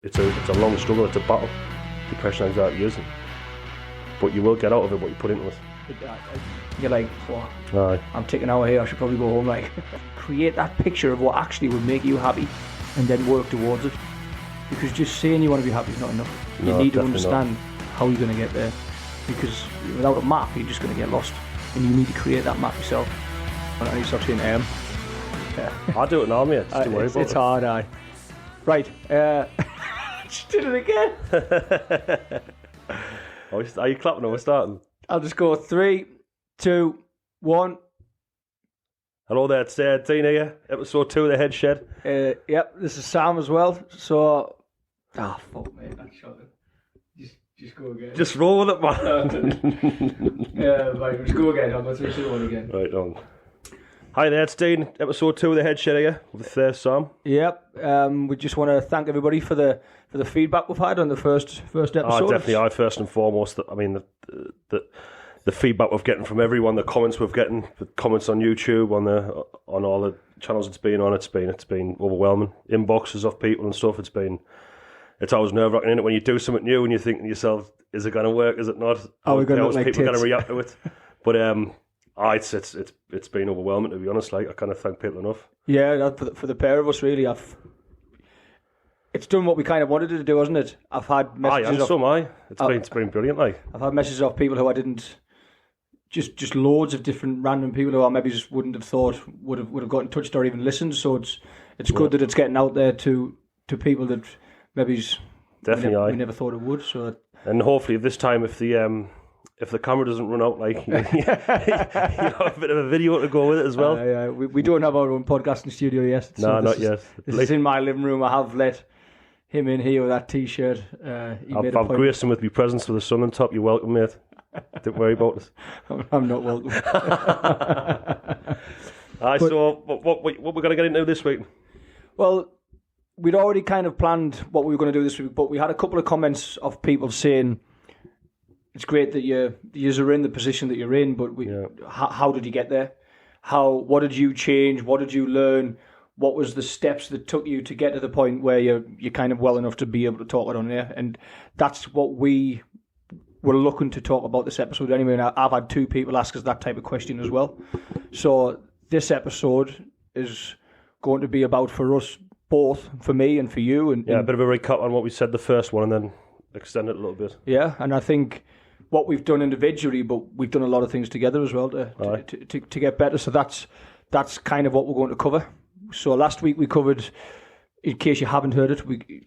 it's a long struggle, it's a battle. Depression, anxiety isn't. But you will get out of it what you put into it. You're like, what? Aye. I'm taking an hour here, I should probably go home. Like, create that picture of what actually would make you happy and then work towards it. Because just saying you want to be happy is not enough. You need to understand how you're going to get there. Because without a map, you're just going to get lost. And you need to create that map yourself. I need to stop saying Yeah. I do it now, mate. Don't worry about it. It's hard, aye. Right. Just did it again. Are you clapping or we're starting? I'll just go 3, 2, 1. Hello there, it's Dean here. Episode 2 of The Head Shed. Yep, this is Sam as well. So, fuck, mate, that's shocking. Just go again. Just roll with it, man. Right, let's go again. I'll go 3, 2, 1 again. Right on. Hi there, it's Dean. Episode 2 of The Head Shed here with Sam. Yep. We just want to thank everybody for the feedback we've had on the first episode. Definitely. First and foremost. I mean, the feedback we're getting from everyone, the comments we're getting, the comments on YouTube, on all the channels it's been on, it's been overwhelming. Inboxes of people and stuff. It's always nerve-wracking, isn't it, when you do something new and you think to yourself, is it going to work? Is it not? Are we going to look like people tits? Going to react to it? But it's been overwhelming, to be honest. Like, I can't thank people enough. Yeah, for the pair of us, really, it's done what we kind of wanted it to do, hasn't it? I've had messages. So am I. It's been brilliant. Like, I've had messages of people who I didn't. Just loads of different random people who I maybe just wouldn't have thought would have got in touch or even listened. So it's good that it's getting out there to people that maybe definitely we never thought it would. So and hopefully this time, if the camera doesn't run out, like you have a bit of a video to go with it as well. Yeah, we don't have our own podcasting studio yet. No, not yet. This is in my living room. I have let him in here with that T-shirt. I've graced him with my presence with the sun on top. You're welcome, mate. Don't worry about it. I'm not welcome. So what we're going to get into this week? Well, we'd already kind of planned what we were going to do this week, but we had a couple of comments of people saying it's great that you're in the position that you're in, but how did you get there? What did you change? What did you learn? What was the steps that took you to get to the point where you're kind of well enough to be able to talk it on there? And that's what we were looking to talk about this episode anyway. And I've had 2 people ask us that type of question as well. So this episode is going to be about, for us both, for me and for you. And a bit of a recap on what we said the first one and then extend it a little bit. Yeah, and I think what we've done individually, but we've done a lot of things together as well to get better. So that's kind of what we're going to cover. So last week we covered, in case you haven't heard it,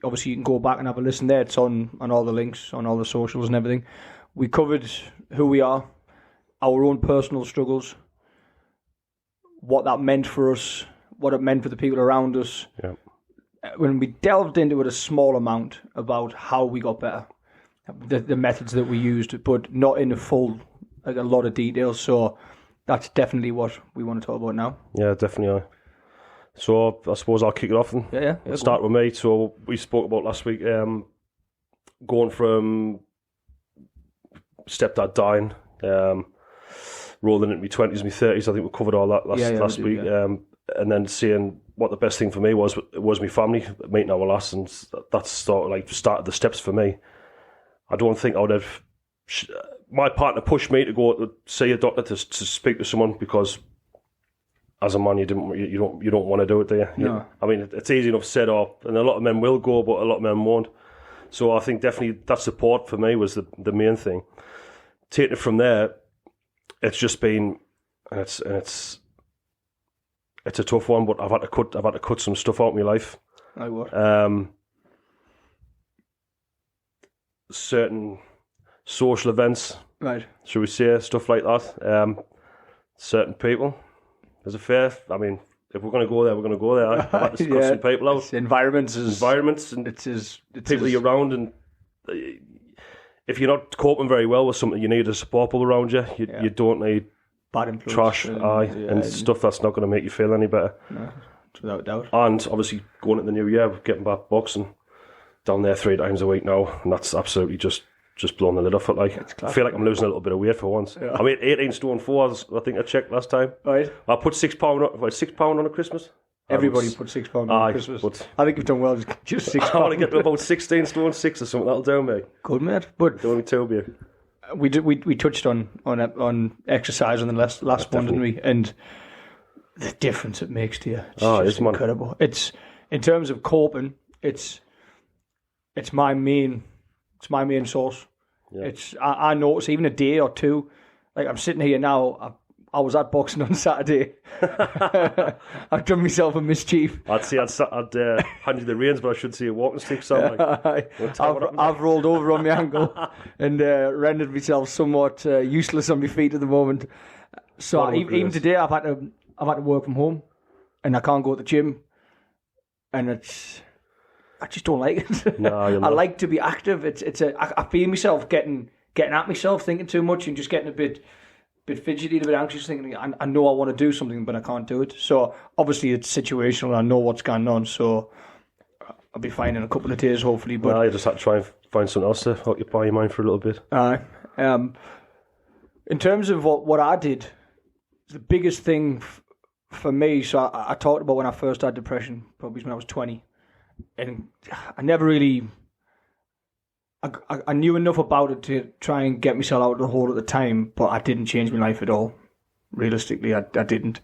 obviously you can go back and have a listen there. It's on all the links, on all the socials and everything. We covered who we are, our own personal struggles, what that meant for us, what it meant for the people around us. Yeah. When we delved into it a small amount about how we got better, the methods that we used, but not in a lot of detail. So that's definitely what we want to talk about now. Yeah, definitely. So I suppose I'll kick it off then. Yeah. Let's start with me. So we spoke about last week going from stepdad dying, rolling into my 20s, my 30s. I think we covered all that last week. Yeah. And then seeing what the best thing for me was my family, meeting our lass, and that's started the steps for me. I don't think I would have. My partner pushed me to go to see a doctor to speak to someone because, as a man, you don't want to do it, do you? No. I mean, it's easy enough said, and a lot of men will go, but a lot of men won't. So I think definitely that support for me was the main thing. Taking it from there, it's just been, and it's a tough one, but I've had to cut some stuff out of my life. Like what? Certain social events, right? Should we say, stuff like that? Certain people. There's a fair. I mean, if we're going to go there, we're going to go there. I've had to cut some people out. Environments, and it's people you're around, and if you're not coping very well with something, you need a support people around you. You don't need bad influence, trash, and stuff that's not going to make you feel any better. No, without a doubt. And obviously, going into the new year, getting back boxing, down there 3 times a week now, and that's absolutely just blown the lid off it. Like, I feel like I'm losing a little bit of weight for once. Yeah. I mean, 18 stone 4, I think I checked last time. Right. I put £6 on, £6 on a Christmas. Everybody put £6 on Christmas. But I think you've done well. Just £6. I want to get to about 16 stone 6 or something. That'll do me. Good, mate. But don't want me to be. We touched on exercise on the last one, didn't we? And the difference it makes to you. It's incredible. It's in terms of coping. It's my main source. Yeah. I notice even a day or two. Like I'm sitting here now. I was at boxing on Saturday. I've done myself a mischief. I'd hand you the reins, but I should see a walking stick. So I've rolled over on my ankle and rendered myself somewhat useless on my feet at the moment. So even today, I've had to work from home, and I can't go to the gym, and I just don't like it. No, I like to be active. I feel myself getting at myself, thinking too much, and just getting a bit fidgety, a bit anxious, thinking I know I want to do something, but I can't do it. So obviously it's situational. I know what's going on, so I'll be fine in a couple of days, hopefully. But you just have to try and find something else to occupy your mind for a little bit. In terms of what I did, the biggest thing for me. So I talked about when I first had depression, probably when I was 20, and I never really. I knew enough about it to try and get myself out of the hole at the time, but I didn't change my life at all. Realistically, I didn't.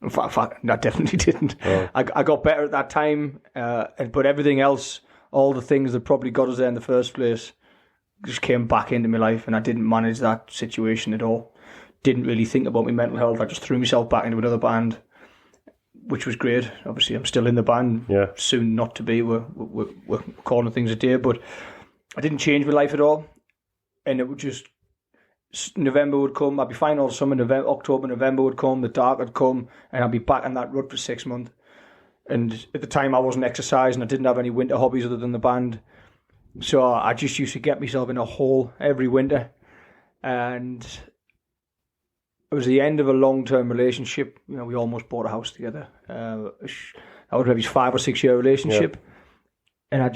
In fact, I definitely didn't. Oh. I got better at that time, but everything else, all the things that probably got us there in the first place, just came back into my life, and I didn't manage that situation at all. Didn't really think about my mental health. I just threw myself back into another band, which was great. Obviously, I'm still in the band. Yeah. Soon not to be. We're calling things a day, but I didn't change my life at all, and it would just November would come. I'd be fine all summer. October, November would come. The dark would come, and I'd be back in that rut for 6 months. And at the time, I wasn't exercising. I didn't have any winter hobbies other than the band, so I just used to get myself in a hole every winter. And it was the end of a long-term relationship. You know, we almost bought a house together. That was maybe a 5 or 6 year relationship, and I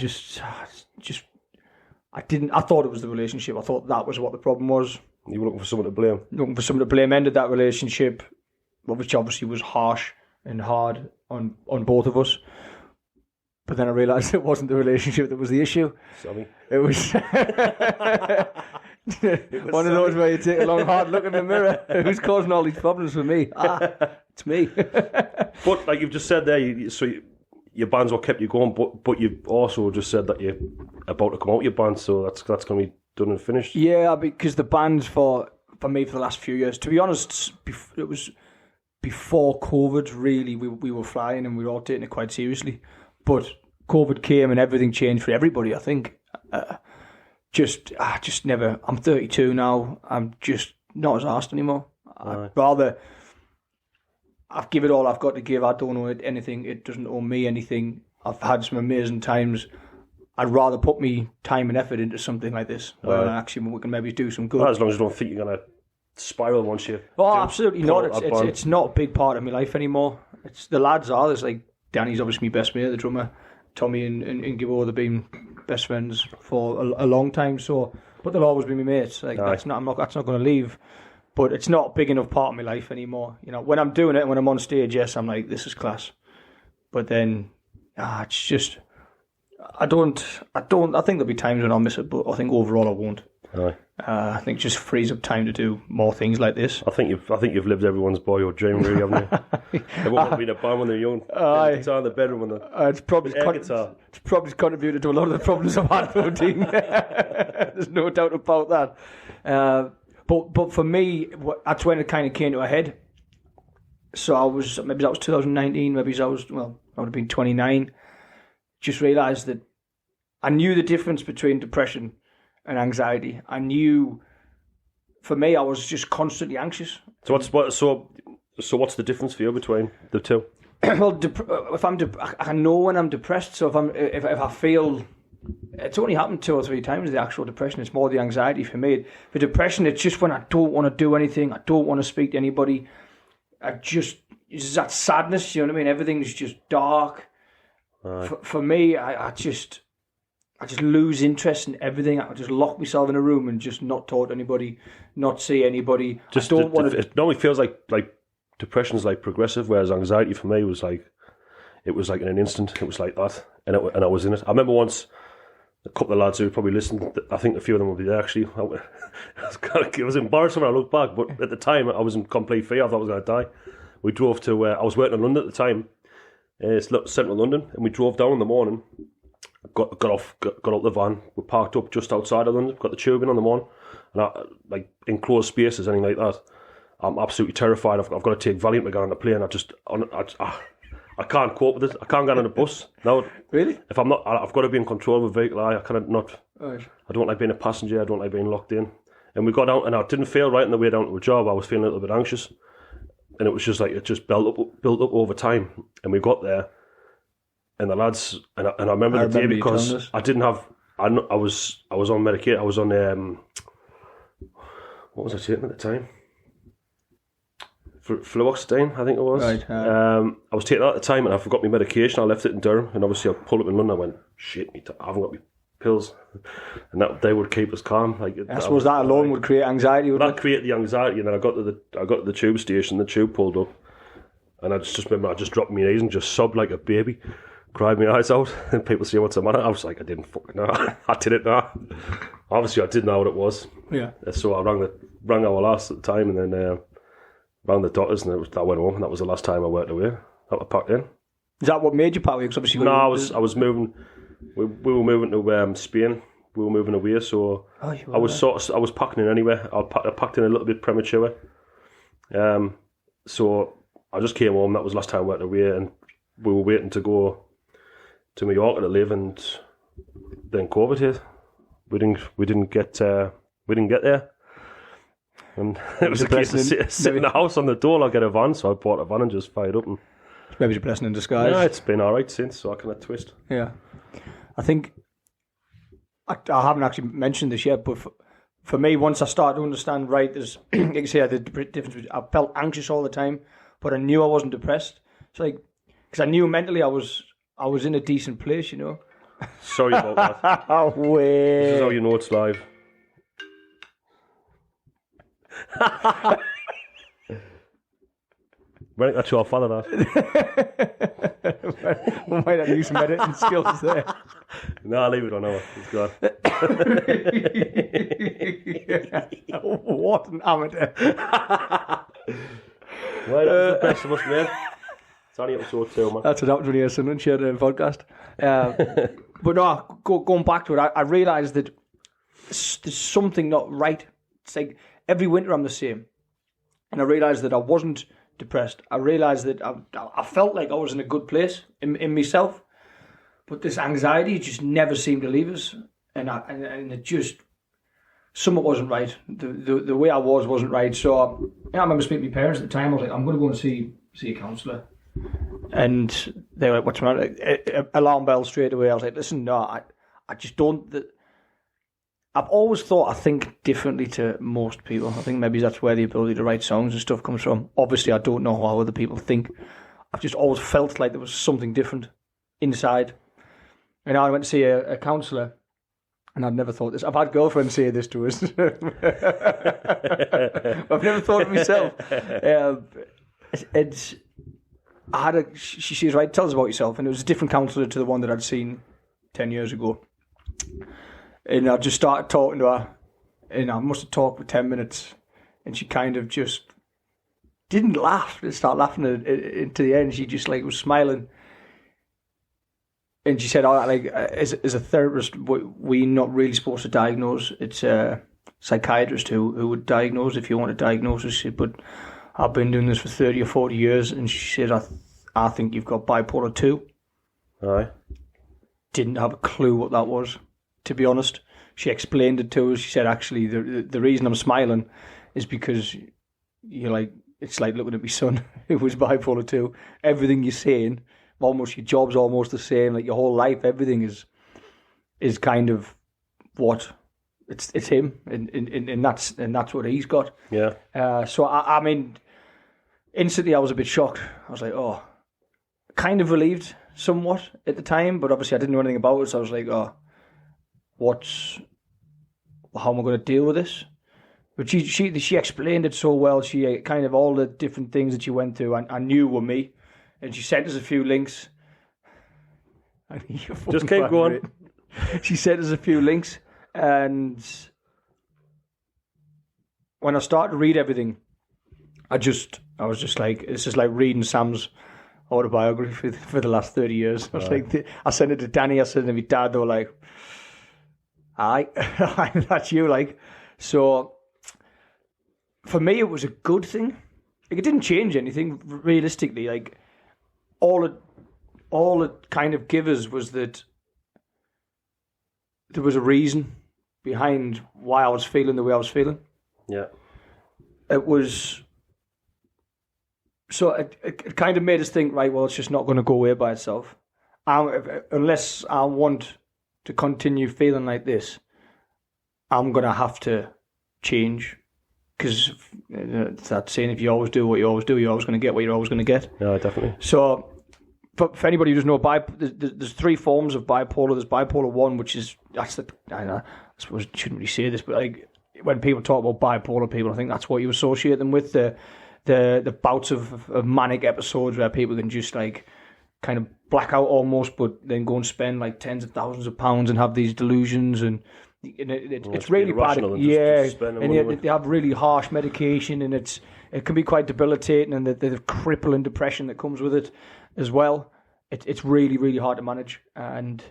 thought it was the relationship. I thought that was what the problem was. You were looking for someone to blame. Looking for someone to blame. Ended that relationship, which obviously was harsh and hard on both of us. But then I realised it wasn't the relationship that was the issue. Sorry. It was one of those where you take a long, hard look in the mirror. Who's causing all these problems for me? It's me. But like you've just said there, your band's what kept you going, but you also just said that you're about to come out with your band, so that's going to be done and finished. Yeah, because the band for me for the last few years, to be honest, it was before COVID. Really, we were flying and we were all taking it quite seriously. But COVID came and everything changed for everybody. I think just never. I'm 32 now. I'm just not as arsed anymore. I've given all I've got to give. I don't owe it anything. It doesn't owe me anything. I've had some amazing times. I'd rather put me time and effort into something like this, where actually we can maybe do some good. Well, as long as you don't think you're going to spiral once you. Oh, absolutely not. It's not a big part of my life anymore. It's the lads are. There's like Danny's obviously my best mate, the drummer. Tommy and Gibbo, they've been best friends for a long time. So, but they'll always be my mates. Like that's not going to leave. But it's not a big enough part of my life anymore. You know, when I'm doing it, when I'm on stage, yes, I'm like, this is class. But then, it's just, I think there'll be times when I'll miss it, but I think overall I won't. Aye. I think it just frees up time to do more things like this. I think you've lived everyone's boyhood dream, really, haven't you? Everyone wanted to be in a band when they're young. Guitar in the bedroom when it's probably contributed to a lot of the problems I've had, though, Dean. There's no doubt about that. But for me, that's when it kind of came to a head. So maybe that was 2019, I would have been 29. Just realised that I knew the difference between depression and anxiety. I knew, for me, I was just constantly anxious. So what's the difference for you between the two? Well, I know when I'm depressed. So if I feel. It's only happened 2 or 3 times, the actual depression. It's more the anxiety for me. For depression, it's just when I don't want to do anything. I don't want to speak to anybody. It's that sadness, you know what I mean? Everything's just dark. For me, I just lose interest in everything. I just lock myself in a room and just not talk to anybody, not see anybody. It normally feels like depression's like progressive, whereas anxiety for me was like, it was like in an instant. It was like that, and I was in it. I remember once a couple of lads who probably listened. I think a few of them will be there actually. It was embarrassing when I look back, but at the time I was in complete fear. I thought I was going to die. We drove to. I was working in London at the time. It's central London, and we drove down in the morning. Got out the van. We parked up just outside of London. Got the tube in the morning, and like enclosed spaces, anything like that. I'm absolutely terrified. I've got to take Valiant again on the plane. I can't cope with it. I can't get on a bus. No, really. If I'm not, I've got to be in control of a vehicle. I cannot not. Right. I don't like being a passenger. I don't like being locked in. And we got out, and I didn't feel right on the way down to the job. I was feeling a little bit anxious, and it was just like it just built up over time. And we got there, and the lads, and I remember the day because I didn't have. I was on Medicaid. I was on what was I taking at the time? Fluoxetine, I think it was. Right. I was taking that at the time, and I forgot my medication. I left it in Durham, and obviously I pulled up in London. I went, shit, I haven't got my pills, and that they would keep us calm. Like I suppose that alone would create anxiety. That create the anxiety, and then I got to the tube station. The tube pulled up, and I just remember I just dropped my knees and just sobbed like a baby, cried my eyes out, and people say, "What's the matter?" I was like, "I didn't fucking know. I didn't know." Obviously, I didn't know what it was. Yeah. So I rang our last at the time, and then. Rang the doctors, and I went home, and that was the last time I worked away. That was packed in. Is that what made you pack away? Because obviously, I was moving. We were moving to Spain. We were moving away, so I was packing in anyway. I packed in a little bit premature. So I just came home. That was the last time I worked away, and we were waiting to go to Mallorca to live, and then COVID hit. We didn't get there. And it was a case of sit in the house on the door. I'll get a van, so I bought a van and just fired up. And maybe it's a blessing in disguise. Yeah, it's been all right since, so I kind of twist. Yeah, I think I haven't actually mentioned this yet, but for me, once I started to understand, right, there's like you say, the difference between, I felt anxious all the time, but I knew I wasn't depressed. It's like because I knew mentally I was in a decent place, you know. Sorry about that. This is how you know it's live. Right, that's your father, that. We might have used some editing skills there. No, I'll leave it on now. It's gone. What an amateur. Well, that was the best of us, mate. It's only episode 2, man. That's what happens when you're Sunderland shared a podcast. But no, going back to it, I realised that there's something not right. It's like every winter I'm the same. And I realised that I wasn't depressed. I realised that I felt like I was in a good place in myself. But this anxiety just never seemed to leave us. And it just, something wasn't right. The way I wasn't right. So I remember speaking to my parents at the time. I was like, I'm going to go and see a counsellor. And they were like, what's the matter? Alarm bell straight away. I was like, listen, no, I just don't... I've always thought I think differently to most people. I think maybe that's where the ability to write songs and stuff comes from. Obviously, I don't know how other people think. I've just always felt like there was something different inside. And I went to see a counsellor, and I'd never thought this. I've had girlfriends say this to us. I've never thought it myself. She says, right, tell us about yourself. And it was a different counsellor to the one that I'd seen 10 years ago. And I just started talking to her, and I must have talked for 10 minutes, and she kind of just didn't laugh. She started laughing into the end. She just was smiling. And she said, as a therapist, we're not really supposed to diagnose. It's a psychiatrist who would diagnose if you want a diagnosis. She said, but I've been doing this for 30 or 40 years, and she said, I think you've got bipolar 2. Aye. Didn't have a clue what that was. To be honest, she explained it to us. She said, actually, the reason I'm smiling is because it's like looking at my son who was bipolar 2. Everything you're saying, almost your job's almost the same. Like your whole life, everything is kind of what it's him, and that's what he's got. Yeah. So I mean, instantly I was a bit shocked. I was like, oh, kind of relieved somewhat at the time, but obviously I didn't know anything about it. So I was like, oh. How am I going to deal with this? But she explained it so well. She kind of all the different things that she went through I knew were me, and she sent us a few links. Just keep going. She sent us a few links, and when I started to read everything, I was just like, this is like reading Sam's autobiography for the last 30 years. I was like, I sent it to Danny, I sent it to my dad, they were like, aye, that's you, like. So, for me, it was a good thing. Like, it didn't change anything, realistically. Like, all it kind of gave us was that there was a reason behind why I was feeling the way I was feeling. Yeah. It was... So it kind of made us think, right, well, it's just not going to go away by itself. Unless I want to continue feeling like this, I'm going to have to change. Because it's that saying, if you always do what you always do, you're always going to get what you're always going to get. Yeah, definitely. So for anybody who doesn't know, there's three forms of bipolar. There's bipolar 1, which is, I suppose I shouldn't really say this, but like when people talk about bipolar people, I think that's what you associate them with, the bouts of manic episodes where people can just like kind of black out almost, but then go and spend like tens of thousands of pounds and have these delusions, and it's really bad. And they have really harsh medication, and it can be quite debilitating, and the crippling depression that comes with it as well. It's really, really hard to manage. But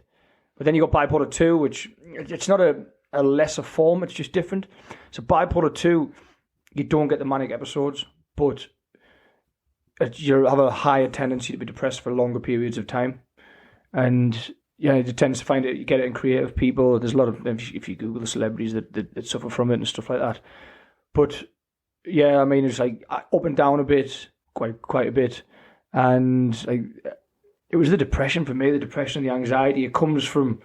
then you got bipolar 2, which it's not a lesser form, it's just different. So bipolar 2, you don't get the manic episodes, but you have a higher tendency to be depressed for longer periods of time. And yeah, it tends to find it, you get it in creative people. There's a lot of, if you Google the celebrities that suffer from it and stuff like that. But yeah, I mean, it's like up and down a bit, quite a bit. And like, it was the depression for me, the depression and the anxiety. It comes from,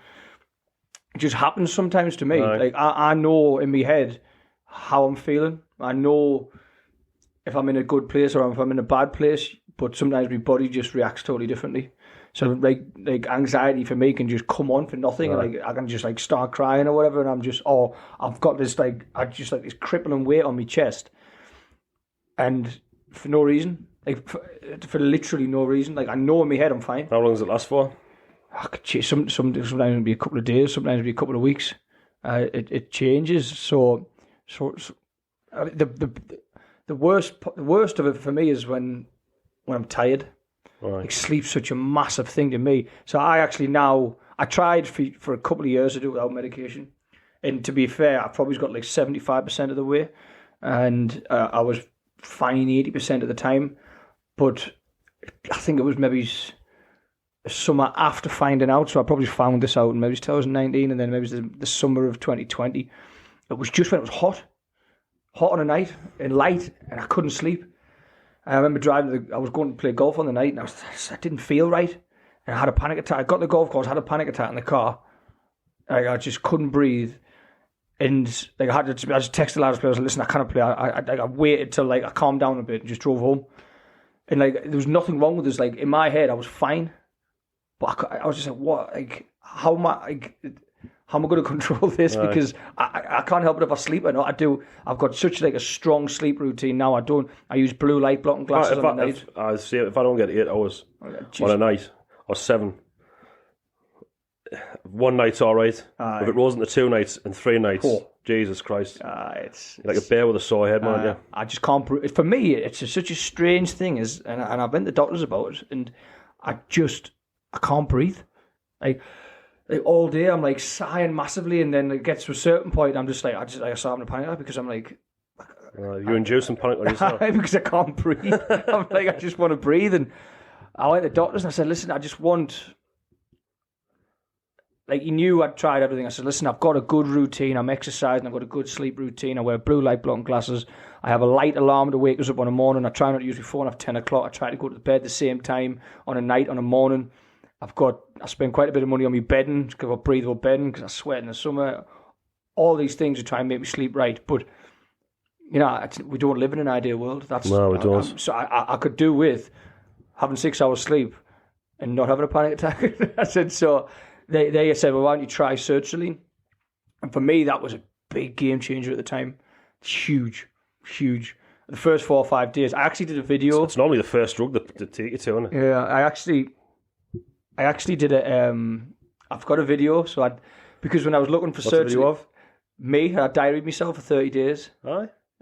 it just happens sometimes to me. Right. Like I know in my head how I'm feeling. I know if I'm in a good place or if I'm in a bad place, but sometimes my body just reacts totally differently. So like anxiety for me can just come on for nothing. Right. Like I can just like start crying or whatever, and I'm just, I've got this like, I just like this crippling weight on my chest, and for no reason, like for literally no reason. Like I know in my head I'm fine. How long does it last for? Sometimes it'll be a couple of days, sometimes it'll be a couple of weeks. It changes. So the worst of it for me is when I'm tired. Right. Like sleep's such a massive thing to me. So I tried for a couple of years to do it without medication. And to be fair, I probably got like 75% of the way. And I was fine 80% of the time. But I think it was maybe summer after finding out. So I probably found this out in maybe 2019, and then maybe the summer of 2020. It was just when it was hot on a night and light, and I couldn't sleep. I remember I was going to play golf on the night, and I didn't feel right. And I had a panic attack. I got to the golf course, had a panic attack in the car. I just couldn't breathe. And like I just texted the lads, I was like, listen, I can't play. I waited till like I calmed down a bit and just drove home. And like there was nothing wrong with this. Like in my head, I was fine. But I was just like, what? Like how am I going to control this? Right. Because I can't help it if I sleep or not. I do. I've got such like a strong sleep routine now. I use blue light blocking glasses on the night. If I don't get 8 hours on a night or 7, one night's all right. If it rolls into 2 nights and 3 nights, Jesus Christ, it's like a bear with a sore head, man. Yeah, I just can't. For me, it's such a strange thing. And I've been to doctors about it, and I can't breathe. Like all day, I'm like sighing massively, and then it gets to a certain point, I'm just like, I start having a panic attack because I'm like, you induce some panic on yourself because I can't breathe. I'm like, I just want to breathe, and I went to the doctors and I said, listen, I just want. Like, he knew I'd tried everything. I said, listen, I've got a good routine. I'm exercising. I've got a good sleep routine. I wear blue light blocking glasses. I have a light alarm to wake us up on a morning. I try not to use my phone after 10 o'clock. I try to go to bed the same time on a night, on a morning. I spend quite a bit of money on my bedding, because I've got breathable bedding, because I sweat in the summer. All these things to try and make me sleep right. But, you know, we don't live in an ideal world. No, we don't. So I could do with having 6 hours sleep and not having a panic attack. I said, so... They said, well, why don't you try sertraline? And for me, that was a big game changer at the time. Huge. The first 4 or 5 days, I actually did a video. It's normally the first drug that take you to, isn't it? Yeah, I actually I actually did I've got a video, because when I was looking for surgery... What's the video of? Me, I diaried myself for 30 days.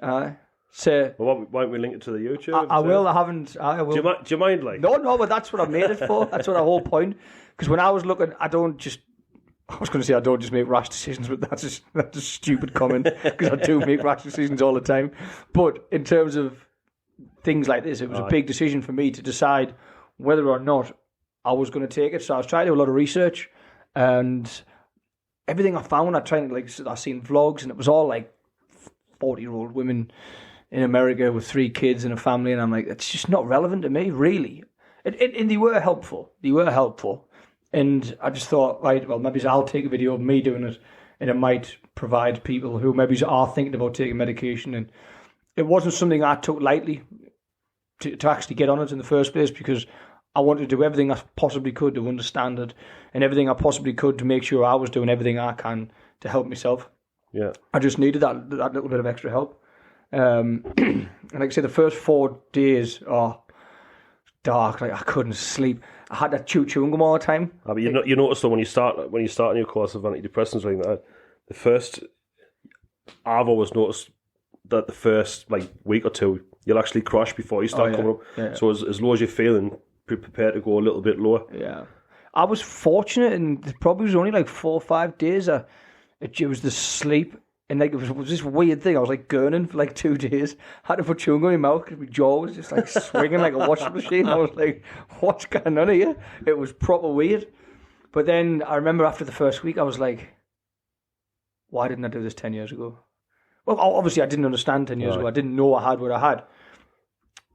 Aye. So, well, why don't we link it to the YouTube? I will. I haven't. I will. Do you mind, like? No, but that's what I made it for. That's what the whole point. Because when I was looking, I don't just make rash decisions, but that's a stupid comment, because I do make rash decisions all the time. But in terms of things like this, it was a big decision for me to decide whether or not I was going to take it. So I was trying to do a lot of research, and everything I found, I seen vlogs, and it was all like 40-year-old women in America with 3 kids and a family, and I'm like, it's just not relevant to me, really. And they were helpful. And I just thought, right, well, maybe I'll take a video of me doing it, and it might provide people who maybe are thinking about taking medication. And it wasn't something I took lightly to actually get on it in the first place, because I wanted to do everything I possibly could to understand it, and everything I possibly could to make sure I was doing everything I can to help myself. Yeah, I just needed that little bit of extra help. And like I say, the first 4 days are dark. Like, I couldn't sleep. I had to chew chewing gum all the time. I mean, you notice though when you start on your course of antidepressants like that, I've always noticed that the first like week or two you'll actually crash before you start coming up. Yeah. So as low as you're feeling, prepare to go a little bit lower. Yeah, I was fortunate, and it probably was only like 4 or 5 days. It was the sleep. And like it was this weird thing. I was like gurning for like 2 days. I had to put chewing gum in my mouth because my jaw was just like swinging like a washing machine. I was like, what's going on here? It was proper weird. But then I remember after the first week, I was like, why didn't I do this 10 years ago? Well, obviously I didn't understand 10 years ago. I didn't know I had what I had.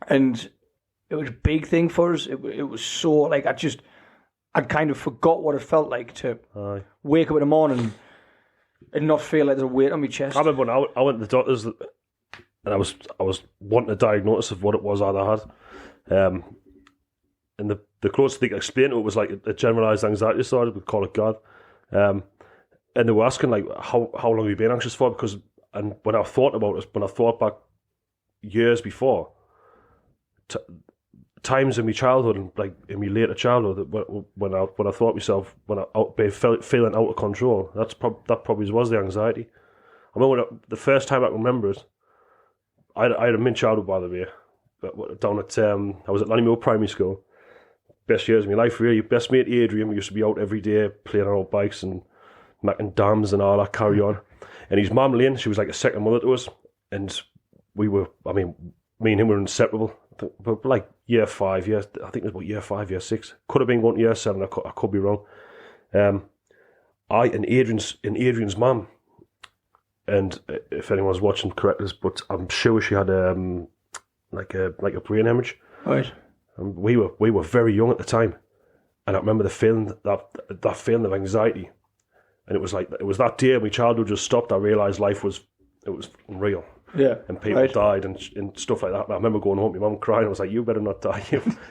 And it was a big thing for us. It was so like, I'd kind of forgot what it felt like to wake up in the morning and not feel like there's a weight on my chest. I remember when I went to the doctors, and I was wanting a diagnosis of what it was I had. And the closest they could explain it was like a generalised anxiety disorder. We call it GAD. And they were asking like, how long have you been anxious for? Because when I thought about it, when I thought back years before, times in my childhood and like in my later childhood, when I thought myself, when I feeling out of control, that probably was the anxiety. I remember the first time I can remember it, I had a mint childhood, by the way, down at I was at Lannymill Primary School. Best years of my life, really. Best mate Adrian, we used to be out every day playing on our bikes and making dams and all that carry on. And his mum Lynn, she was like a second mother to us, and me and him were inseparable. But like year 5, I think it was about year 5, year 6. Could have been going to year 7. I could be wrong. I and Adrian's mum, and if anyone's watching, correct us, but I'm sure she had like a brain hemorrhage. Right. And we were very young at the time, and I remember the feeling that feeling of anxiety, and it was that day my childhood just stopped. I realised life was unreal. Yeah, and people died and stuff like that. I remember going home, my mum crying. I was like, "You better not die."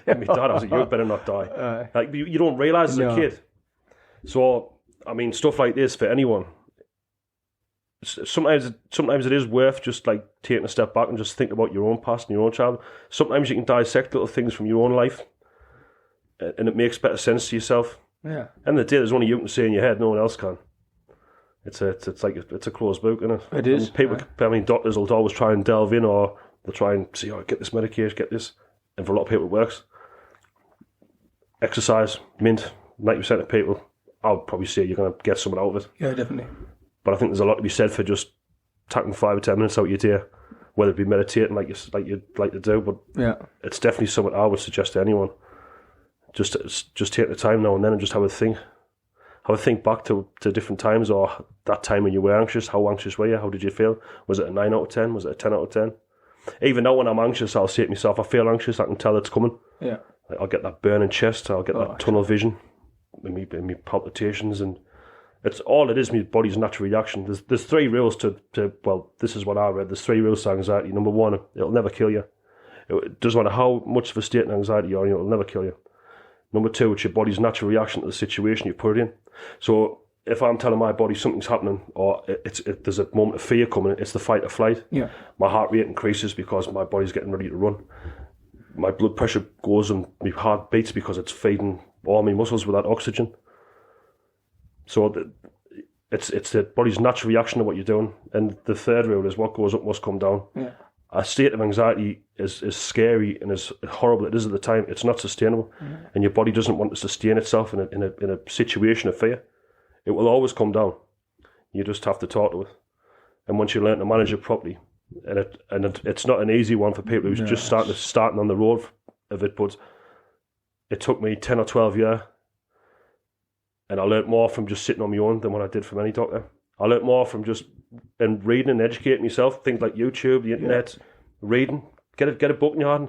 And my dad, I was like, "You better not die." Like you don't realise as a kid. So I mean, stuff like this for anyone. Sometimes it is worth just like taking a step back and just think about your own past and your own childhood. Sometimes you can dissect little things from your own life, and it makes better sense to yourself. Yeah. End of the day, there's only you can say in your head. No one else can. It's a closed book, isn't it? It is. And people, doctors will always try and delve in, or they'll try and say, "Oh, get this medication, get this," and for a lot of people it works. Exercise, mint, 90% of people, I would probably say you're going to get something out of it. Yeah, definitely. But I think there's a lot to be said for just taking 5 or 10 minutes out of your day, whether it be meditating like you'd like to do. But yeah, it's definitely something I would suggest to anyone. Just take the time now and then and just have a think. Have a think back to different times, or that time when you were anxious. How anxious were you? How did you feel? Was it a 9 out of 10? Was it a 10 out of 10? Even now when I'm anxious, I'll say to myself, I feel anxious, I can tell it's coming. Yeah. Like, I'll get that burning chest, I'll get that tunnel vision, in me palpitations, and it's all it is, my body's natural reaction. There's 3 rules to well, this is what I read, there's 3 rules to anxiety. Number 1, it'll never kill you. It doesn't matter how much of a state of anxiety you're in, it'll never kill you. Number 2, it's your body's natural reaction to the situation you put it in. So if I'm telling my body something's happening, or there's a moment of fear coming, it's the fight or flight. Yeah. My heart rate increases because my body's getting ready to run. My blood pressure goes and my heart beats because it's feeding all my muscles with that oxygen. So it's the body's natural reaction to what you're doing. And the third rule is what goes up must come down. Yeah. A state of anxiety is scary and as horrible it is at the time, it's not sustainable. And your body doesn't want to sustain itself in a situation of fear. It will always come down. You just have to talk to it. And once you learn to manage it properly, and it's not an easy one for people who's just starting on the road of it, but it took me 10 or 12 years, and I learnt more from just sitting on my own than what I did from any doctor. I learnt more from just reading and educating myself, things like YouTube, the internet, reading, get a book in your hand.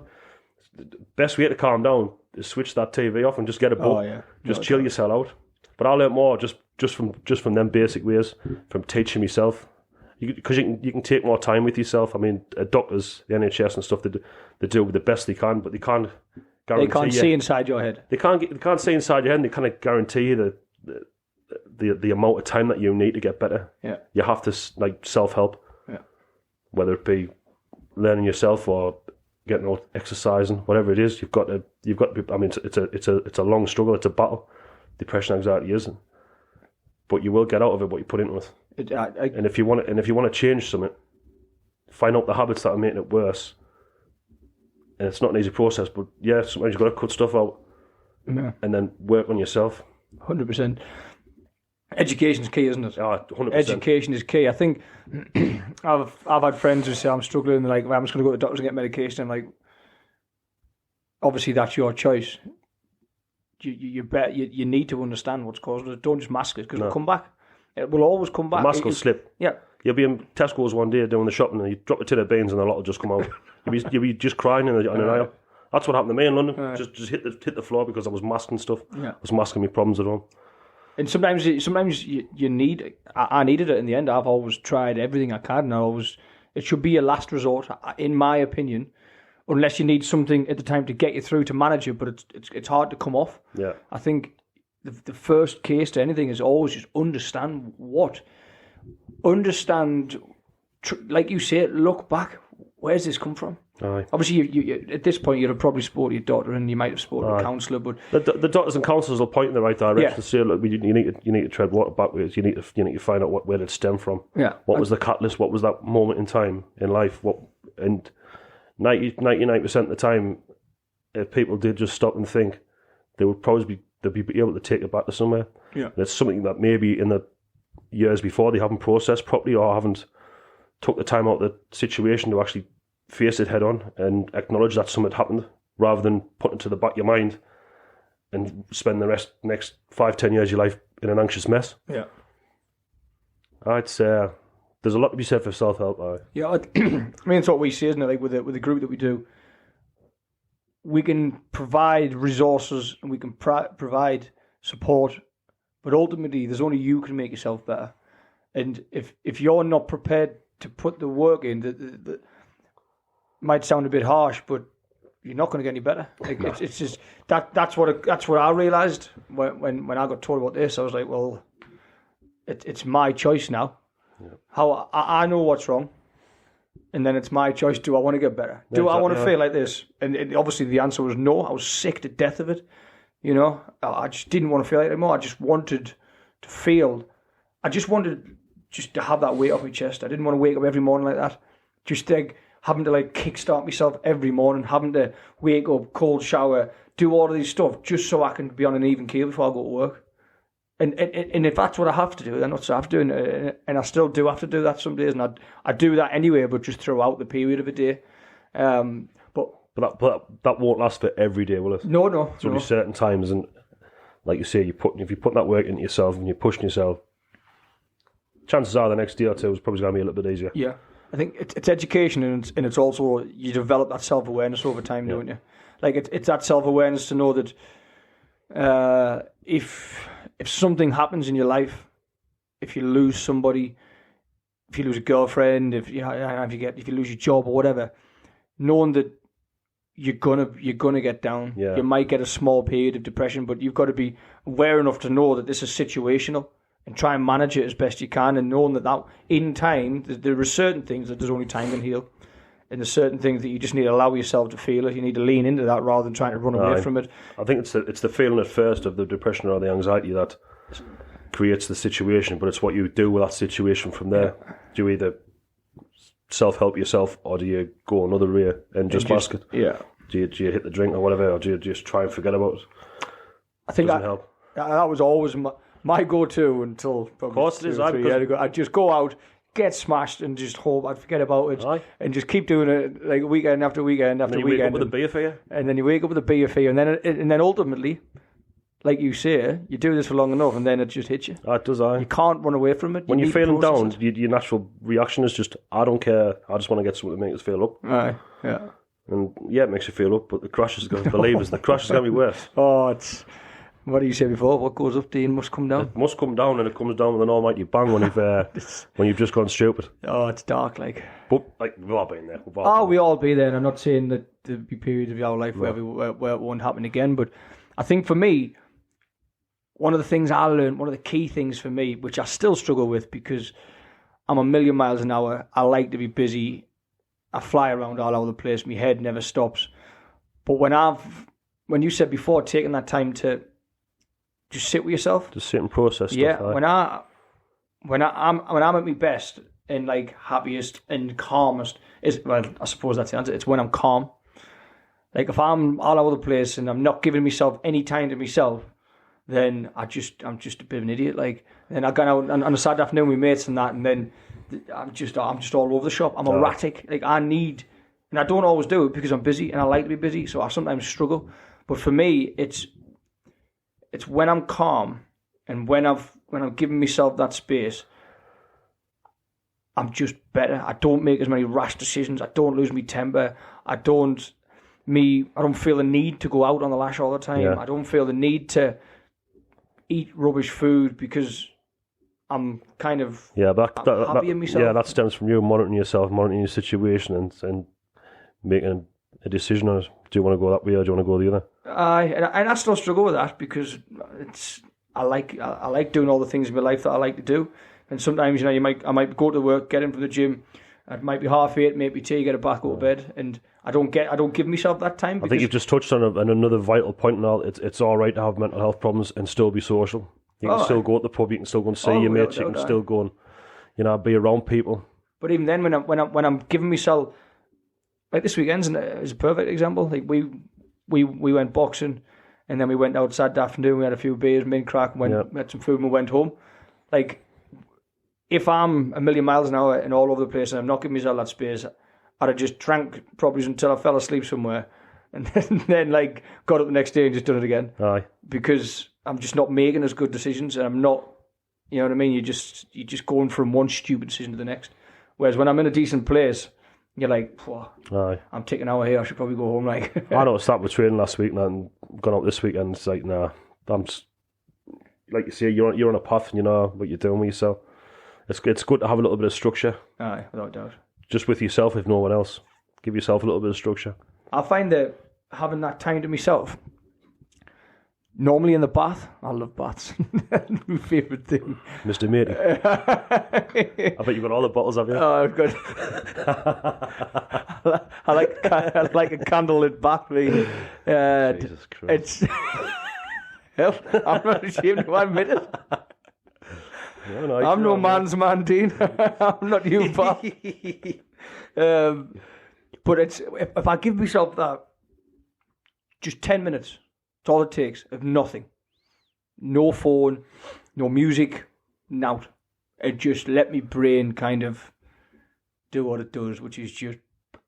The best way to calm down is switch that TV off and just get a book. Chill yourself out. But I learnt more just from them basic ways, from teaching myself. Because you can take more time with yourself. I mean, doctors, the NHS and stuff, they do the best they can, but they can't guarantee. They can't see inside your head. They can't see inside your head. And they kind of guarantee you the amount of time that you need to get better. Yeah, you have to self-help. Yeah, whether it be learning yourself or getting out exercising, whatever it is, you've got to be. I mean, it's a long struggle. It's a battle. Depression, anxiety isn't. But you will get out of it what you put into it. And if you want to change something, find out the habits that are making it worse. And it's not an easy process, but sometimes you've got to cut stuff out and then work on yourself. 100%. Education's key, isn't it? 100%. Education is key. I think I've had friends who say I'm struggling, and they're like, well, I'm just going to go to the doctors and get medication. I'm like, obviously that's your choice. You need to understand what's causing it. Don't just mask it, because it'll come back. It will always come back. The mask will slip. Yeah. You'll be in Tesco's one day doing the shopping and you drop a tin of beans and a lot will just come out. You'll be just crying in an aisle. That's what happened to me in London. Just hit the floor because I was masking stuff. Yeah. I was masking my problems at home. And sometimes you need. I needed it in the end. I've always tried everything I can. It should be a last resort, in my opinion, unless you need something at the time to get you through to manage it. But it's hard to come off. Yeah. I think the first case to anything is always just understand like you say, look back. Where's this come from? Aye. Obviously, you at this point you'd have probably spoken to your doctor, and you might have spoken to a counsellor. But the doctors and counsellors will point in the right direction. Say, look, you need to tread water backwards. You need to find out where it stemmed from. Yeah. What was the catalyst? What was that moment in time in life? And 99% of the time, if people did just stop and think, they would probably be able to take it back to somewhere. Yeah. And it's something that maybe in the years before they haven't processed properly or haven't took the time out of the situation to actually face it head on and acknowledge that something happened, rather than putting it to the back of your mind and spend the next 5-10 years of your life in an anxious mess. Yeah. I'd say there's a lot to be said for self-help. Yeah, I mean, it's what we see, isn't it? Like with the group that we do, we can provide resources and we can provide support, but ultimately there's only you can make yourself better. And if you're not prepared to put the work in, that might sound a bit harsh, but you're not going to get any better. Like it's just that's what I realised when I got told about this. I was like, well, it's my choice now. Yeah. How I know what's wrong, and then it's my choice. Do I want to get better? Do I want to feel like this? And obviously the answer was no. I was sick to death of it. You know, I just didn't want to feel like it anymore. I just wanted to feel. I just wanted to have that weight off my chest. I didn't want to wake up every morning like that. Just like having to kickstart myself every morning, having to wake up, cold shower, do all of these stuff just so I can be on an even keel before I go to work. And if that's what I have to do, then that's what I have to do. And I still do have to do that some days. And I do that anyway, but just throughout the period of a day. But that won't last for every day, will it? No. There'll be certain times, and like you say, if you put that work into yourself and you're pushing yourself, chances are the next day or two is probably going to be a little bit easier. Yeah. I think it's education, and it's also you develop that self-awareness over time, don't you? Like it's that self-awareness to know that if something happens in your life, if you lose somebody, if you lose a girlfriend, if you lose your job or whatever, knowing that you're gonna get down. Yeah. You might get a small period of depression, but you've got to be aware enough to know that this is situational. And try and manage it as best you can, and knowing that in time there are certain things that there's only time can heal. And there's certain things that you just need to allow yourself to feel it. You need to lean into that rather than trying to run away from it. I think it's the feeling at first of the depression or the anxiety that creates the situation, but it's what you do with that situation from there. Yeah. Do you either self-help yourself, or do you go another way and just mask it? Yeah. Do you hit the drink or whatever, or do you just try and forget about it? I think that was always my go-to until probably 2 or 3 years ago. I'd just go out, get smashed, and just hope I'd forget about it, and just keep doing it like weekend after weekend after weekend. You wake up with a beer for you, and then you wake up with a beer for you, and then ultimately, like you say, you do this for long enough, and then it just hits you. It does. You can't run away from it. When you're feeling down, your natural reaction is just, I don't care. I just want to get something to make us feel up. Yeah. And it makes you feel up, but the crash is going to believe us. The crash is going to be worse. What did you say before? What goes up, Dean, must come down. It must come down, and it comes down with an almighty bang when you've just gone stupid. It's dark, like. But we've all been there. We all be there, and I'm not saying that there'll be periods of our life where it won't happen again. But I think for me, one of the things I learned, one of the key things for me, which I still struggle with because I'm a million miles an hour. I like to be busy. I fly around all over the place. My head never stops. But when you said before, taking that time to just sit with yourself, just sit and process stuff. Yeah, when I'm at my best and like happiest and calmest I suppose that's the answer. It's when I'm calm. Like if I'm all over the place and I'm not giving myself any time to myself, then I'm just a bit of an idiot. Like, then I go out on a Saturday afternoon with mates and that, and then I'm just all over the shop. I'm erratic. Like and I don't always do it because I'm busy and I like to be busy, so I sometimes struggle. But for me, it's when I'm calm and when I'm giving myself that space, I'm just better. I don't make as many rash decisions. I don't lose my temper. I don't feel the need to go out on the lash all the time. Yeah. I don't feel the need to eat rubbish food because I'm kind of happy in myself. Yeah, that stems from you monitoring yourself, monitoring your situation, and making a decision on it. Do you want to go that way or do you want to go the other? And I still struggle with that because I like doing all the things in my life that I like to do. And sometimes, I might go to work, get in from the gym. It might be 8:30, maybe tea, get a bath, go to bed, and I don't give myself that time. I think you've just touched on another vital point now. It's all right to have mental health problems and still be social. You can still go to the pub, you can still go and see your mates, you can still go and be around people. But even then, when I'm giving myself, like this weekend is a perfect example. Like we went boxing, and then we went outside that afternoon. We had a few beers, mid crack, we had some food, and we went home. Like, if I'm a million miles an hour and all over the place and I'm not giving myself that space, I'd have just drank probably until I fell asleep somewhere, and then like got up the next day and just done it again. Aye. Because I'm just not making as good decisions, and I'm not, you know what I mean? You're just going from one stupid decision to the next. Whereas when I'm in a decent place, you're like, I'm taking an hour here, I should probably go home. Like, I noticed that with training last week and gone out this weekend. It's like, I'm just, like you say, you're on a path and you know what you're doing with yourself. It's good to have a little bit of structure. Aye, without doubt. Just with yourself, if no one else. Give yourself a little bit of structure. I find that having that time to myself, normally in the bath, I love baths. My favourite thing. Mr. Matey. I bet you've got all the bottles, have you? Oh, I've got... I like a candlelit bath. Jesus Christ. I'm not ashamed to admit it. No, I'm no man's man, Dean. I'm not you, pal. But if I give myself that, just 10 minutes, that's all it takes, of nothing. No phone, no music, nout. And just let me brain kind of do what it does, which is just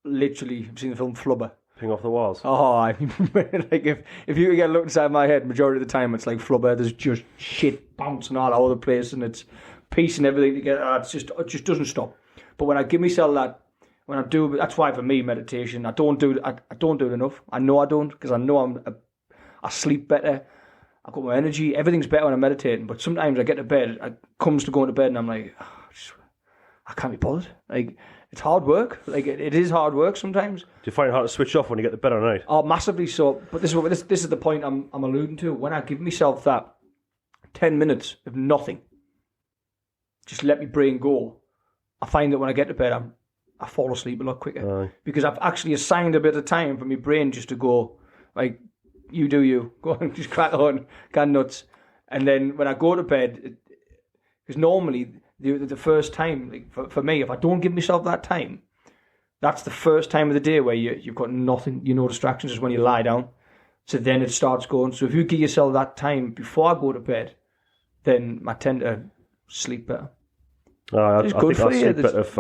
literally, I've seen the film Flubber. Ping off the walls. Oh, like if you get a look inside my head, majority of the time it's like Flubber. There's just shit bouncing all over the place, and it's piecing everything together. It just doesn't stop. But when I give myself that, when I do, that's why for me meditation, I don't do it enough. I know I don't, because I know I sleep better. I got my energy. Everything's better when I'm meditating. But sometimes I get to bed. It comes to going to bed, and I'm like, I can't be bothered. Like, it's hard work. Like, it is hard work sometimes. Do you find it hard to switch off when you get to bed at night? Oh, massively so. But this is the point I'm alluding to. When I give myself that 10 minutes of nothing, just let my brain go, I find that when I get to bed, I fall asleep a lot quicker because I've actually assigned a bit of time for my brain just to go, like, you do you, go on, just crack on, go nuts. And then when I go to bed, because normally the first time, like for me, if I don't give myself that time, that's the first time of the day where you've got nothing, no distractions, is when you lie down. So then it starts going. So if you give yourself that time before I go to bed, then I tend to sleep better. I think I sleep better if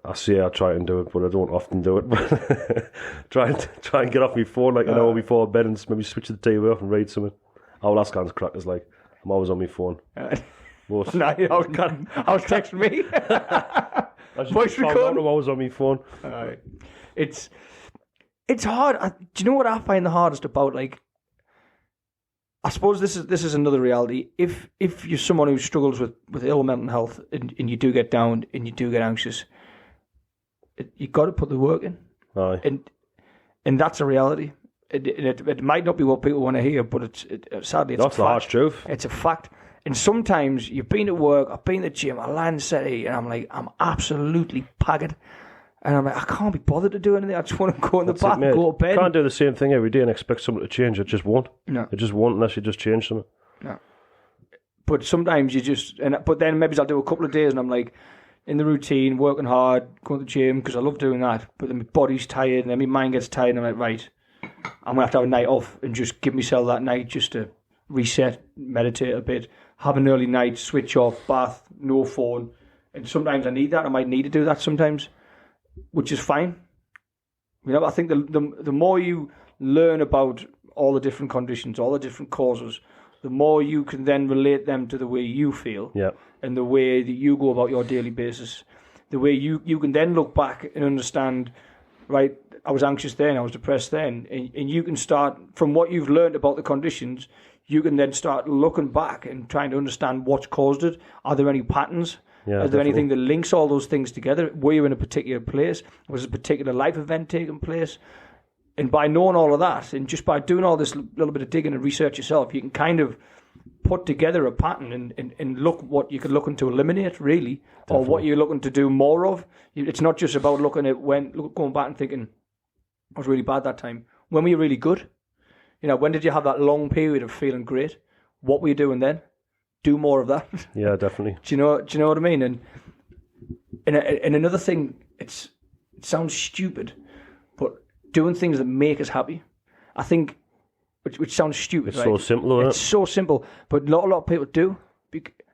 I say I try and do it, but I don't often do it. But try and get off my phone like an hour before bed and maybe switch the TV off and read something. All that kind of crackers, like, I'm always on my phone. Most. No, I was texting me. I just found out I'm always on my phone. It's hard. Do you know what I find the hardest about, like, I suppose this is another reality. If you're someone who struggles with ill mental health and you do get down and you do get anxious, you got to put the work in. Aye. And that's a reality. It might not be what people want to hear, but sadly it's that's a fact. The harsh truth. It's a fact. And sometimes you've been at work, I've been to the gym, I land city, and I'm like, I'm absolutely pagged. And I'm like, I can't be bothered to do anything. I just want to go in the bath and go to bed. You can't do the same thing every day and expect something to change. It just won't. No. It just won't unless you just change something. No. But sometimes you just... But then maybe I'll do a couple of days and I'm like, in the routine, working hard, going to the gym, because I love doing that. But then my body's tired and then my mind gets tired and I'm like, right, I'm going to have a night off and just give myself that night just to reset, meditate a bit, have an early night, switch off, bath, no phone. And sometimes I need that. I might need to do that sometimes, which is fine. I think the more you learn about all the different conditions, all the different causes, the more you can then relate them to the way you feel and the way that you go about your daily basis. The way you can then look back and understand, right, I was anxious then, I was depressed then, and you can start, from what you've learned about the conditions, you can then start looking back and trying to understand what's caused it. Are there any patterns? Yeah, is there anything that links all those things together? Were you in a particular place? Was a particular life event taking place? And by knowing all of that, and just by doing all this little bit of digging and research yourself, you can kind of put together a pattern and look what you could looking to eliminate, really, or what you're looking to do more of. It's not just about looking at going back and thinking, I was really bad that time. When were you really good? When did you have that long period of feeling great? What were you doing then? Do more of that. Yeah, definitely. Do you know what I mean? And another thing, it sounds stupid, but doing things that make us happy, I think, which sounds stupid. It's right? so simple, isn't it? It's so simple, but not a lot of people do.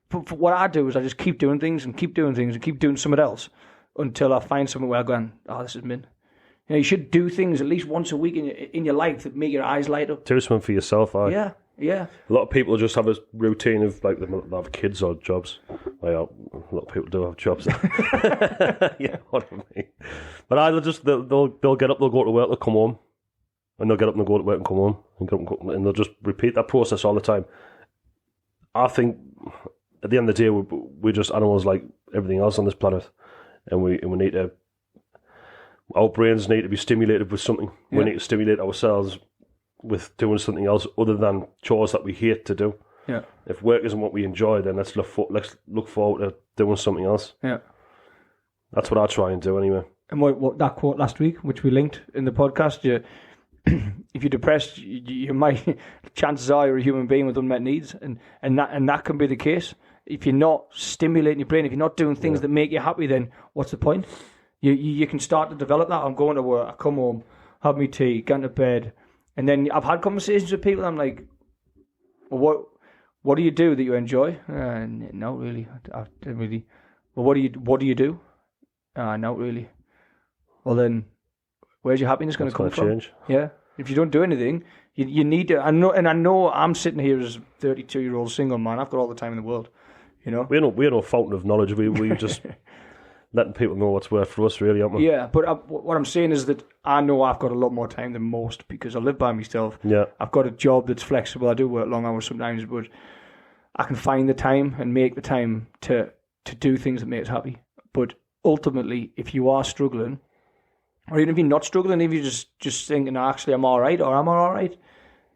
For what I do is I just keep doing things and keep doing things and keep doing something else until I find something where I'm going, this is mint. You should do things at least once a week in your life that make your eyes light up. Do something for yourself, Yeah. A lot of people just have a routine of, like, they have kids or jobs. Well, a lot of people do have jobs. Yeah, what I mean. But they'll get up, they'll go to work, they'll come home, and they'll get up and they'll go to work and come home, and they'll just repeat that process all the time. I think at the end of the day, we're just animals like everything else on this planet, and we need to. Our brains need to be stimulated with something. Yeah. We need to stimulate ourselves with doing something else other than chores that we hate to do. Yeah. If work isn't what we enjoy, then let's look forward to doing something else. Yeah. That's what I try and do anyway. And what that quote last week, which we linked in the podcast, if you're depressed, you might, chances are you're a human being with unmet needs, and that can be the case. If you're not stimulating your brain, if you're not doing things that make you happy, then what's the point? You can start to develop that. I'm going to work, I come home, have my tea, get into bed, and then I've had conversations with people. I'm like, well, what do you do that you enjoy? Not really. I don't really. Well, what do you do? Not really. Well, then, where's your happiness going to come from? Change. Yeah. If you don't do anything, you need to. I know. I'm sitting here as a 32-year-old single man. I've got all the time in the world. We're no fountain of knowledge. We just letting people know what's worth for us, really, aren't we? Yeah, but what I'm saying is that I know I've got a lot more time than most because I live by myself. Yeah. I've got a job that's flexible. I do work long hours sometimes, but I can find the time and make the time to do things that make us happy. But ultimately, if you are struggling, or even if you're not struggling, if you're just thinking, actually, I'm all right, or I'm all right,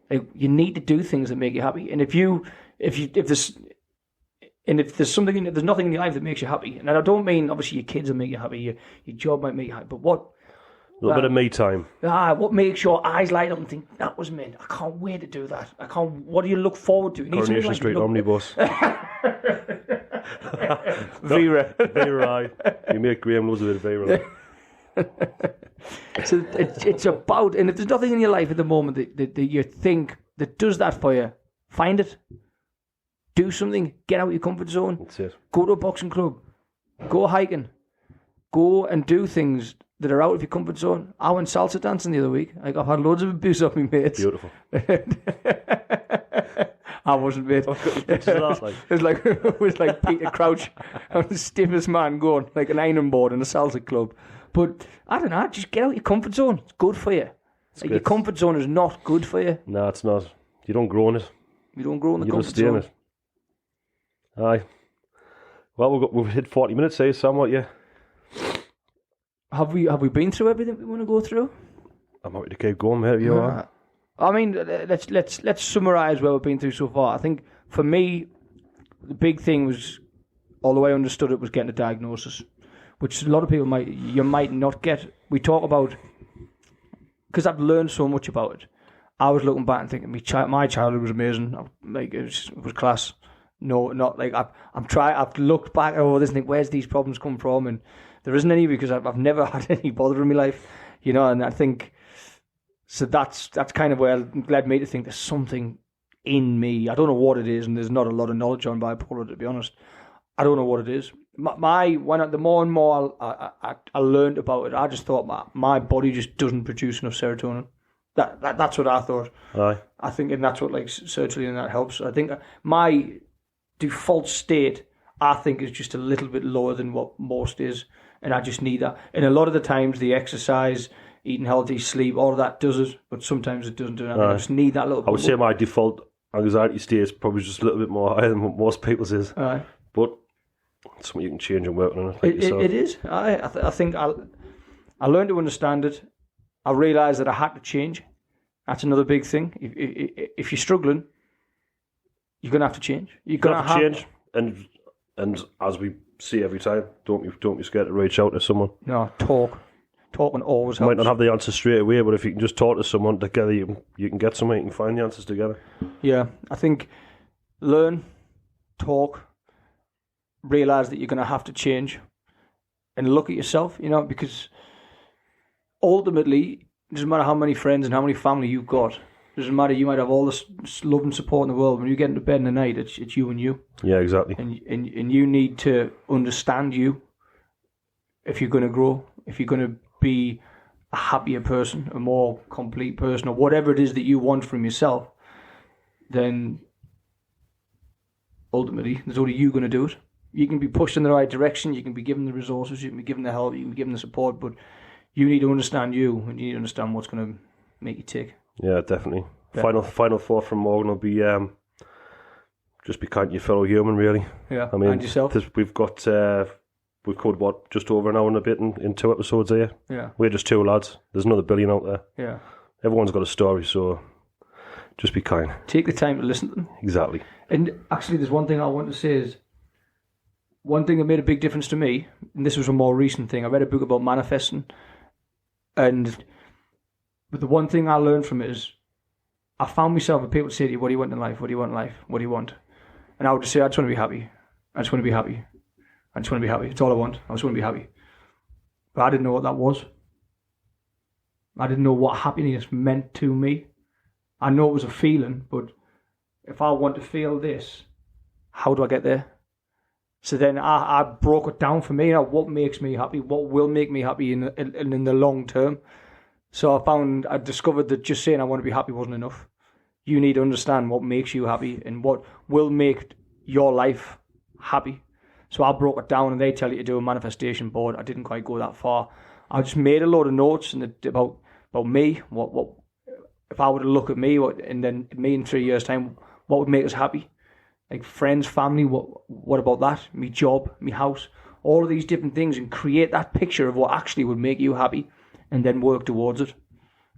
like, you need to do things that make you happy. And if And if there's nothing in your life that makes you happy, and I don't mean obviously your kids will make you happy, your job might make you happy, but what? A little bit of me time. What makes your eyes light up and think, that was meant? I can't wait to do that. What do you look forward to? Coronation Street Omnibus. Vera. Vera, you make Graham loves a bit of Vera. So it's about, and if there's nothing in your life at the moment that you think that does that for you, find it. Do something. Get out of your comfort zone. That's it. Go to a boxing club. Go hiking. Go and do things that are out of your comfort zone. I went salsa dancing the other week. I've had loads of abuse off my mates. Beautiful. I wasn't, mate. It was like Peter Crouch. I was the stiffest man going, like an iron board in a salsa club. But I don't know, just get out of your comfort zone. It's good for you. Like, your comfort zone is not good for you. No, it's not. You don't grow in it. You don't grow in the comfort zone. You don't stay in it. Aye. Well, we've hit 40 minutes, say, somewhat, yeah. Have we been through everything we want to go through? I'm happy to keep going, mate. You are. I mean, let's summarise what we've been through so far. I think for me, the big thing was, although I understood it, was getting a diagnosis, which a lot of people might not get. We talk about, because I've learned so much about it. I was looking back and thinking, my childhood was amazing. Like it was class. No, not like I've looked back at all this and think, where's these problems come from? And there isn't any, because I've never had any bother in my life, you know. And I think so. That's kind of where it led me to think there's something in me. I don't know what it is, and there's not a lot of knowledge on bipolar, to be honest. I don't know what it is. The more and more I learned about it, I just thought my body just doesn't produce enough serotonin. That's what I thought. Aye. I think, and that's what like sertraline and that helps. I think my default state, I think, is just a little bit lower than what most is, and I just need that. And a lot of the times, the exercise, eating healthy, sleep, all of that does it, but sometimes it doesn't do it. I just need that little bit. I would say my default anxiety state is probably just a little bit more higher than what most people's is. Aye. But it's something you can change and work on it. It is. I think I learned to understand it. I realised that I had to change. That's another big thing. If you're struggling, you're going to have to change. You're going to have to change. And as we see every time, don't be scared to reach out to someone. No, talking always helps. You might not have the answer straight away, but if you can just talk to someone together, you can get somewhere. You can find the answers together. Yeah, I think learn, talk, realise that you're going to have to change, and look at yourself. You know, because ultimately, it doesn't matter how many friends and how many family you've got. It doesn't matter. You might have all this love and support in the world. When you get into bed in the night, it's you and you. Yeah, exactly. And you need to understand you if you're going to grow, if you're going to be a happier person, a more complete person, or whatever it is that you want from yourself. Then ultimately, there's only you going to do it. You can be pushed in the right direction. You can be given the resources. You can be given the help. You can be given the support. But you need to understand you, and you need to understand what's going to make you tick. Yeah, definitely. Yeah. Final thought from Morgan will be just be kind to your fellow human, really. Yeah, I mean, and yourself. We've covered just over an hour and a bit in 2 episodes here. Yeah, we're just 2 lads. There's another billion out there. Yeah, everyone's got a story, so just be kind. Take the time to listen to them. Exactly. And actually, there's one thing I want to say is, one thing that made a big difference to me, and this was a more recent thing. I read a book about manifesting, but the one thing I learned from it is, I found myself, when people say to you, what do you want in life? What do you want in life? What do you want? And I would just say, I just want to be happy. I just want to be happy. I just want to be happy. It's all I want. I just want to be happy. But I didn't know what that was. I didn't know what happiness meant to me. I know it was a feeling, but if I want to feel this, how do I get there? So then I broke it down for me. You know, what makes me happy? What will make me happy in the long term? So I discovered that just saying I want to be happy wasn't enough. You need to understand what makes you happy and what will make your life happy. So I broke it down, and they tell you to do a manifestation board. I didn't quite go that far. I just made a load of notes about me. What if I were to look at me, and then me in 3 years' time, what would make us happy? Like friends, family. What about that? Me job, me house, all of these different things, and create that picture of what actually would make you happy, and then work towards it.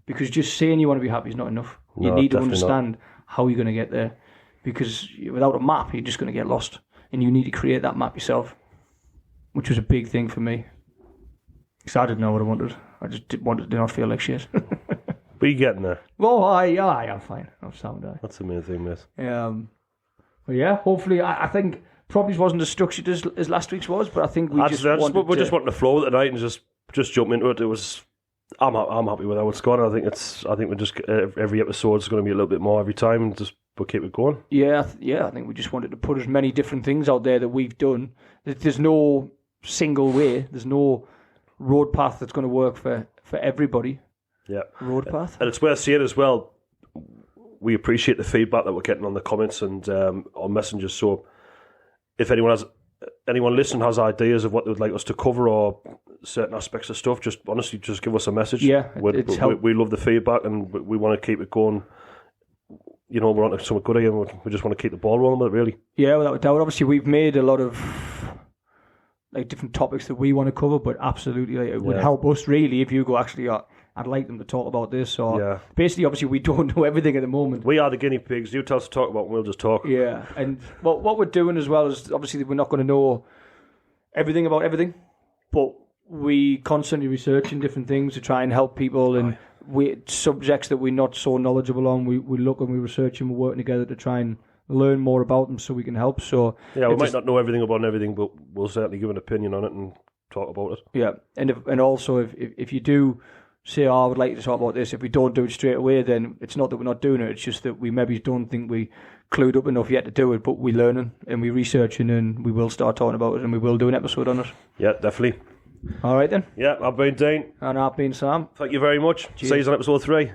Because just saying you want to be happy is not enough. You need to understand how you're going to get there. Because without a map, you're just going to get lost. and you need to create that map yourself, which was a big thing for me. Because I didn't know what I wanted. I just wanted to not feel like shit. But you're getting there. Well, I'm fine. I'm sound. That's the main thing, mate. But yeah, hopefully, I think Properties wasn't as structured as last week's was, but I think we just wanted to flow with it tonight and just jump into it. It was. I'm happy with how it's gone. I think we just every episode is going to be a little bit more every time, and we'll keep it going. Yeah. I think we just wanted to put as many different things out there that we've done. There's no single way. There's no road path that's going to work for everybody. Yeah, road path. And it's worth saying as well, we appreciate the feedback that we're getting on the comments and on messengers. So if anyone listening has ideas of what they would like us to cover or certain aspects of stuff, just honestly just give us a message. Yeah, we love the feedback and we want to keep it going. You know, we're on to something good here. We just want to keep the ball rolling with it, really. Yeah, without a doubt. Obviously, we've made a lot of different topics that we want to cover, but absolutely, it would help us really if you go, actually, I'd like them to talk about this. Or basically, obviously, we don't know everything at the moment. We are the guinea pigs. You tell us to talk about, and we'll just talk. Yeah, and what we're doing as well is obviously we're not going to know everything about everything, but we constantly researching different things to try and help people and subjects that we're not so knowledgeable on. We look and we research and we're working together to try and learn more about them so we can help. So yeah, we might not know everything about everything, but we'll certainly give an opinion on it and talk about it. Yeah, and also if you do say, I would like to talk about this, if we don't do it straight away, then it's not that we're not doing it, it's just that we maybe don't think we clued up enough yet to do it, but we're learning and we're researching and we will start talking about it and we will do an episode on it. Yeah, definitely. All right then. Yeah, I've been Dean. And I've been Sam. Thank you very much. Cheers. See you on episode 3.